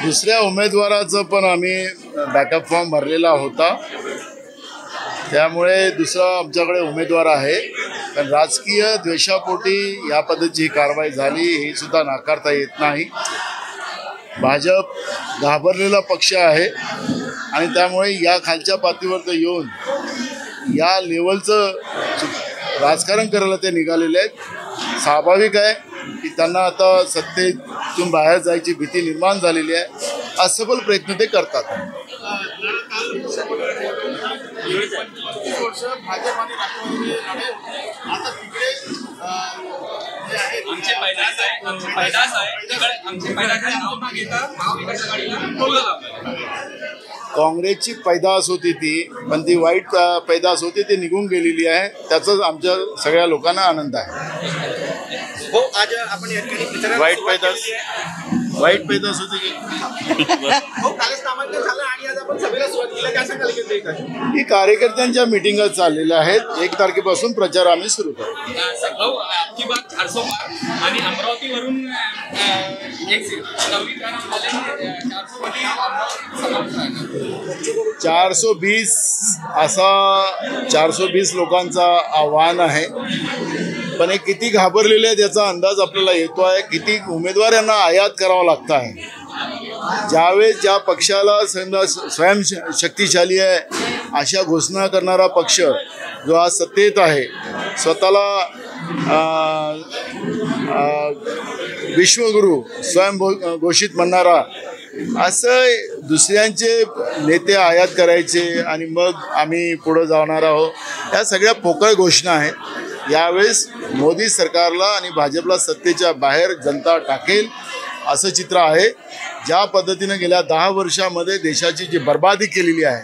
दुसऱ्या उमेदवाराचं पण आम्ही बॅकअप फॉर्म भरलेला होता, त्यामुळे दुसरा आमच्याकडे उमेदवार आहे. पण राजकीय द्वेषापोटी या पद्धतीची कारवाई झाली ही सुद्धा नाकारता येत नाही. भाजप घाबरलेला पक्ष आहे आणि त्यामुळे या खालच्या पातळीवर तर येऊन या लेवलचं राजकारण करायला ते निघालेले आहेत. स्वाभाविक आहे की त्यांना आता सत्तेतून बाहेर जायची भीती निर्माण झालेली आहे. असफल प्रयत्न ते करतात. काँग्रेसची पैदास होती ती, पण ती वाईट पैदास होती, ती निघून गेलेली आहे. त्याचाच आमच्या सगळ्या लोकांना आनंद आहे. हो, आज आपण वाईट पैदास होती की ही कार्यकर्त्यांच्या मिटिंगा चाललेल्या आहेत. 1 तारखेपासून प्रचार आम्ही सुरू करू. आणि अमरावतीवरून 420 असा 420 लोकांचा आव्हान आहे. पण हे किती घाबरलेले आहेत याचा अंदाज आपल्याला येतो आहे. किती उमेदवार यांना आयात करावं लागतं आहे. ज्यावेळेस ज्या पक्षाला स्वयंशक्तिशाली आहे अशा घोषणा करणारा पक्ष जो आज सत्तेत आहे, स्वतःला विश्वगुरू स्वयं घोषित म्हणणारा, असं दुसऱ्यांचे नेते आयात करायचे आणि मग आम्ही पुढं जाणार आहोत, या सगळ्या पोकळ घोषणा आहेत. यावेळेस मोदी सरकारला आणि भाजपला सत्तेच्या बाहेर जनता टाकेल असं चित्र आहे. ज्या पद्धतीनं गेल्या 10 वर्षामध्ये देशाची जी बर्बादी केलेली आहे,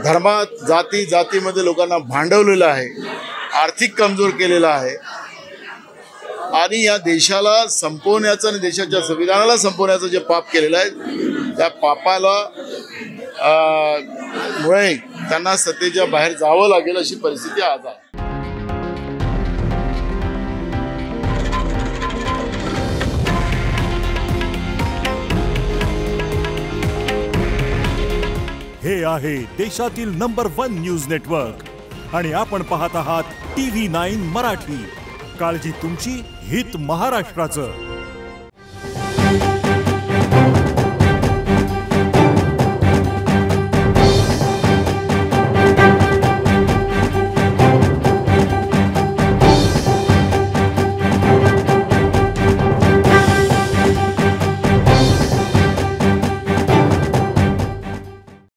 धर्मात जातीमध्ये लोकांना भांडवलेलं आहे, आर्थिक कमजोर केलेलं आहे आणि या देशाला संपवण्याचं आणि देशाच्या संविधानाला संपवण्याचं जे पाप केलेलं आहे, त्या पापाला मुळे त्यांना सत्तेच्या बाहेर जावं लागेल अशी परिस्थिती आज आहे. हे आहे देशातील नंबर 1 न्यूज नेटवर्क आणि आपण पाहत आहात TV9 मराठी. काळजी तुमची, हित महाराष्ट्राचं.